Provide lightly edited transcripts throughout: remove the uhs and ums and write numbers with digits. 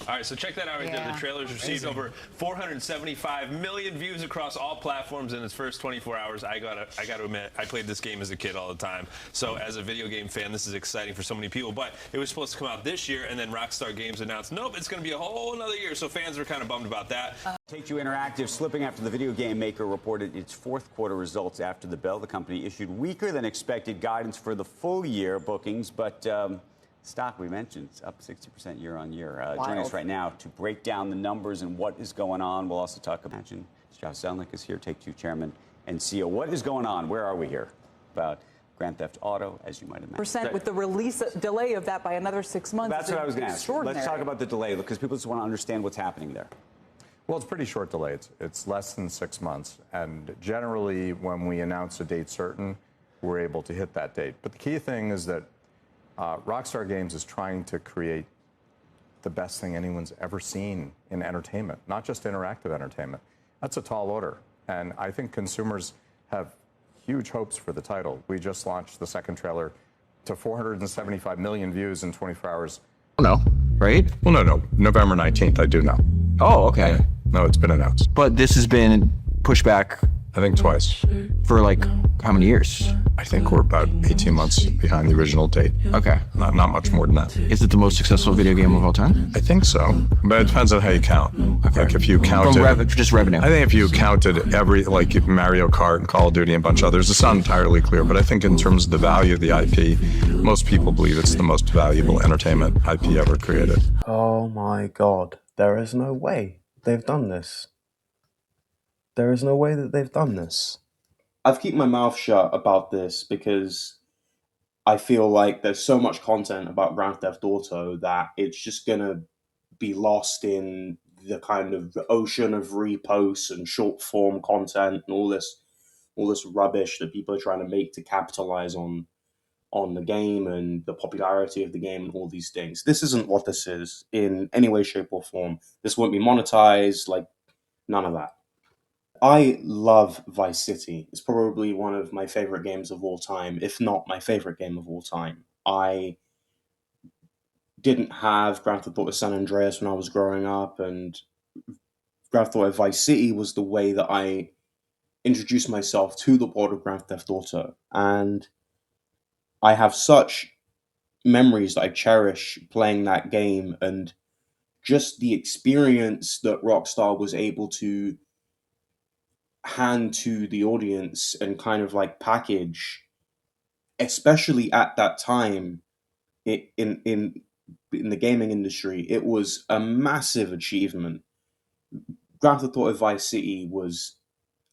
All right, so check that out right there. The trailer's received over 475 million views across all platforms in its first 24 hours. I got to admit, I played this game as a kid all the time. So as a video game fan, this is exciting for so many people. But it was supposed to come out this year, and then Rockstar Games announced, nope, it's going to be a whole another year. So fans were kind of bummed about that. Take-Two Interactive slipping after the video game maker reported its fourth quarter results after the bell. The company issued weaker than expected guidance for the full year bookings, but stock, we mentioned, it's up 60% year on year. Joining us right now to break down the numbers and what is going on. We'll also talk about, zelnick is here, Take-Two chairman and CEO. What is going on? Where are we here? About Grand Theft Auto, as you might imagine. With the release delay of that by another 6 months. That's what I was going to ask. Let's talk about the delay, because people just want to understand what's happening there. Well, it's pretty short delay. It's less than 6 months. And generally, when we announce a date certain, we're able to hit that date. But the key thing is that Rockstar Games is trying to create the best thing anyone's ever seen in entertainment, not just interactive entertainment. That's a tall order. And I think consumers have huge hopes for the title. We just launched the second trailer to 475 million views in 24 hours. No, right? Well, no. November 19th, I do know. Oh, okay. Yeah. No, it's been announced. But this has been pushed back, I think twice. For like how many years? I think we're about 18 months behind the original date. Okay. Not much more than that. Is it the most successful video game of all time? I think so. But it depends on how you count. Okay. Like if you counted... From just revenue. I think if you counted every, like Mario Kart and Call of Duty and a bunch of others, it's not entirely clear. But I think in terms of the value of the IP, most people believe it's the most valuable entertainment IP ever created. Oh my God. There is no way they've done this. There is no way that they've done this. I've kept my mouth shut about this because I feel like there's so much content about Grand Theft Auto that it's just going to be lost in the kind of ocean of reposts and short form content and all this rubbish that people are trying to make to capitalize on the game and the popularity of the game and all these things. This isn't what this is in any way, shape, or form. This won't be monetized, like none of that. I love Vice City. It's probably one of my favorite games of all time, if not my favorite game of all time. I didn't have Grand Theft Auto San Andreas when I was growing up, and Grand Theft Auto Vice City was the way that I introduced myself to the world of Grand Theft Auto. And I have such memories that I cherish playing that game, and just the experience that Rockstar was able to hand to the audience and kind of like package, especially at that time in the gaming industry, it was a massive achievement. Grand Theft Auto Vice City was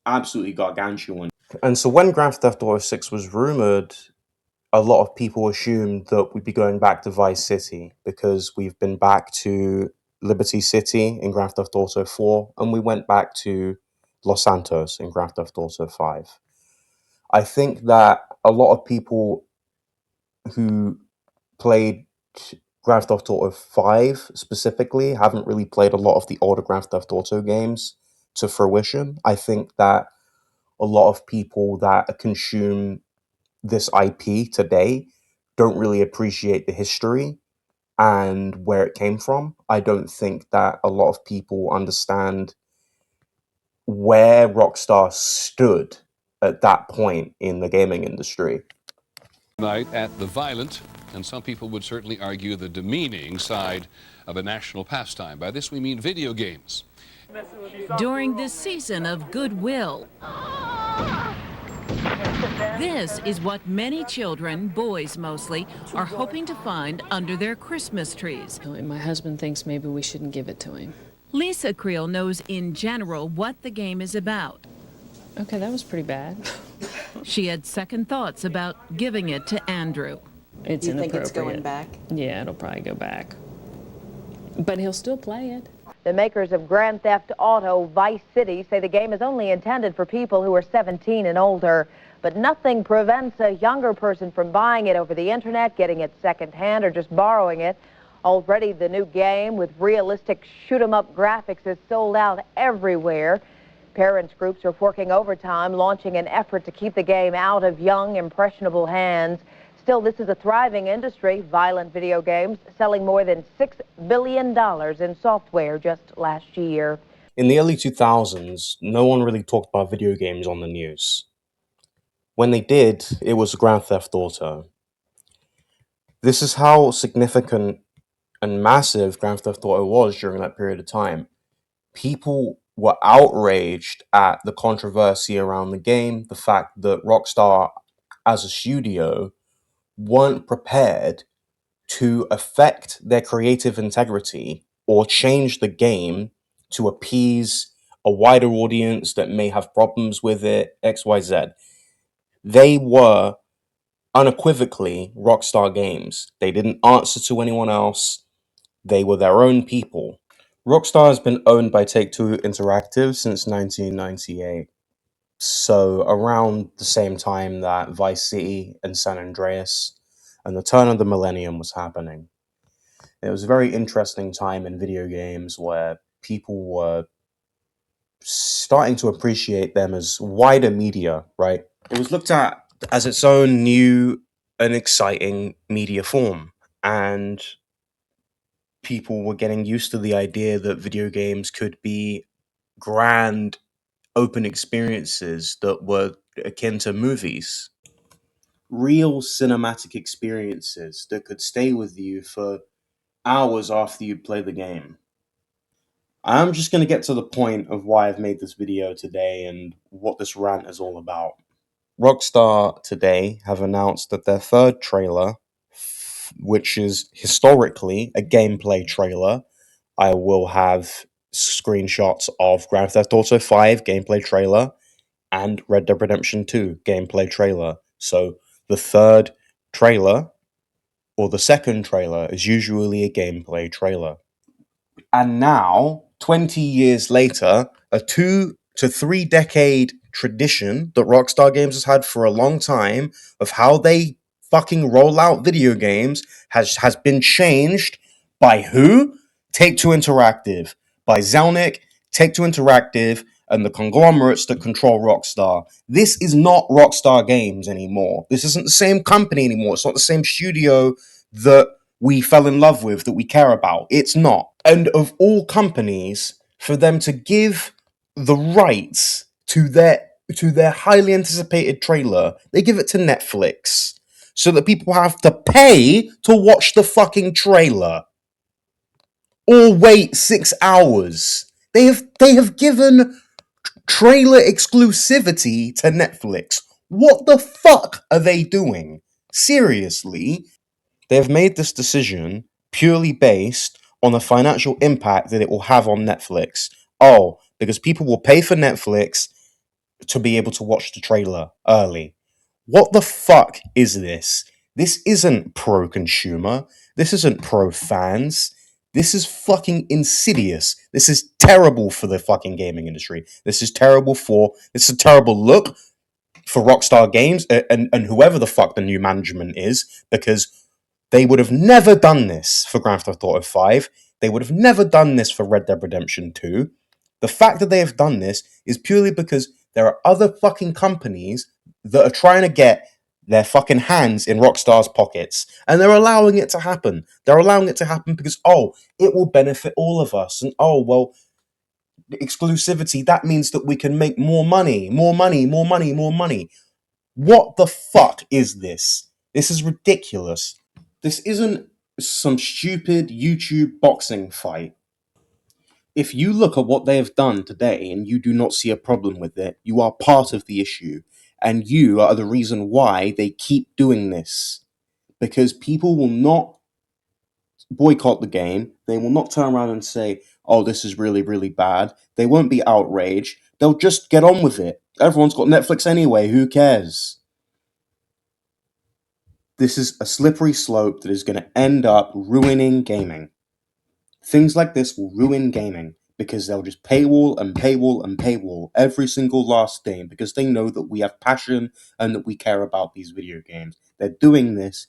absolutely gargantuan. And so when Grand Theft Auto 6 was rumored, a lot of people assumed that we'd be going back to Vice City because we've been back to Liberty City in Grand Theft Auto 4, and we went back to Los Santos in Grand Theft Auto 5. I think that a lot of people who played Grand Theft Auto 5 specifically haven't really played a lot of the older Grand Theft Auto games to fruition. I think that a lot of people that consume this IP today don't really appreciate the history and where it came from. I don't think that a lot of people understand where Rockstar stood at that point in the gaming industry. Tonight at the violent, and some people would certainly argue the demeaning side of a national pastime. By this we mean video games. During this season of goodwill, this is what many children, boys mostly, are hoping to find under their Christmas trees. My husband thinks maybe we shouldn't give it to him. Lisa Creel knows in general what the game is about. Okay, that was pretty bad. She had second thoughts about giving it to Andrew. It's You inappropriate. think it's going back? Yeah, it'll probably go back. But he'll still play it. The makers of Grand Theft Auto Vice City say the game is only intended for people who are 17 and older, but nothing prevents a younger person from buying it over the internet, getting it secondhand, or just borrowing it. Already the new game with realistic shoot-'em-up graphics is sold out everywhere. Parents groups are working overtime, launching an effort to keep the game out of young, impressionable hands. Still, this is a thriving industry, violent video games, selling more than $6 billion in software just last year. In the early 2000s, no one really talked about video games on the news. When they did, it was Grand Theft Auto. This is how significant and massive Grand Theft Auto was during that period of time. People were outraged at the controversy around the game, the fact that Rockstar, as a studio, weren't prepared to affect their creative integrity or change the game to appease a wider audience that may have problems with it, XYZ. They were unequivocally Rockstar Games. They didn't answer to anyone else. They were their own people. Rockstar has been owned by Take-Two Interactive since 1998. So around the same time that Vice City and San Andreas and the turn of the millennium was happening. It was a very interesting time in video games where people were starting to appreciate them as wider media, right? It was looked at as its own new and exciting media form. And people were getting used to the idea that video games could be grand, open experiences that were akin to movies. Real cinematic experiences that could stay with you for hours after you play the game. I'm just going to get to the point of why I've made this video today and what this rant is all about. Rockstar today have announced that their third trailer, which is historically a gameplay trailer, I will have screenshots of Grand Theft Auto 5 gameplay trailer and Red Dead Redemption 2 gameplay trailer. So the third trailer or the second trailer is usually a gameplay trailer. And now, 20 years later, a 2 to 3 decade tradition that Rockstar Games has had for a long time of how they fucking roll out video games has been changed by who? Take-Two Interactive. By Zelnick, Take-Two Interactive, and the conglomerates that control Rockstar. This is not Rockstar Games anymore. This isn't the same company anymore. It's not the same studio that we fell in love with, that we care about. It's not. And of all companies, for them to give the rights to their highly anticipated trailer, they give it to Netflix so that people have to pay to watch the fucking trailer or wait 6 hours. They have given trailer exclusivity to Netflix. What the fuck are they doing? Seriously? They have made this decision purely based on the financial impact that it will have on Netflix. Oh, because people will pay for Netflix to be able to watch the trailer early. What the fuck is this? This isn't pro-consumer. This isn't pro-fans. This is fucking insidious. This is terrible for the fucking gaming industry. This is a terrible look for Rockstar Games and whoever the fuck the new management is, because they would have never done this for Grand Theft Auto 5. They would have never done this for Red Dead Redemption 2. The fact that they have done this is purely because there are other fucking companies that are trying to get their fucking hands in Rockstar's pockets. And they're allowing it to happen. They're allowing it to happen because, oh, it will benefit all of us. And, oh, well, exclusivity, that means that we can make more money. More money, more money, more money. What the fuck is this? This is ridiculous. This isn't some stupid YouTube boxing fight. If you look at what they have done today and you do not see a problem with it, you are part of the issue. And you are the reason why they keep doing this. Because people will not boycott the game. They will not turn around and say, oh, this is really, really bad. They won't be outraged. They'll just get on with it. Everyone's got Netflix anyway. Who cares? This is a slippery slope that is going to end up ruining gaming. Things like this will ruin gaming because they'll just paywall and paywall and paywall every single last thing because they know that we have passion and that we care about these video games. They're doing this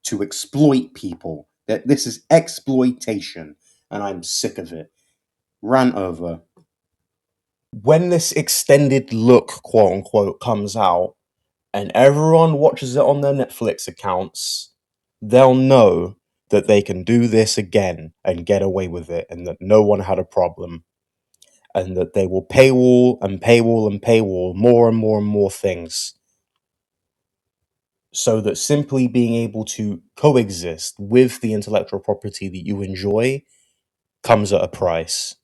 to exploit people. This is exploitation, and I'm sick of it. Rant over. When this extended look, quote unquote, comes out, and everyone watches it on their Netflix accounts, they'll know that they can do this again and get away with it, and that no one had a problem, and that they will paywall and paywall and paywall more and more and more things, so that simply being able to coexist with the intellectual property that you enjoy comes at a price.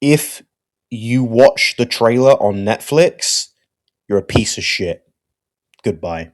If you watch the trailer on Netflix, you're a piece of shit. Goodbye.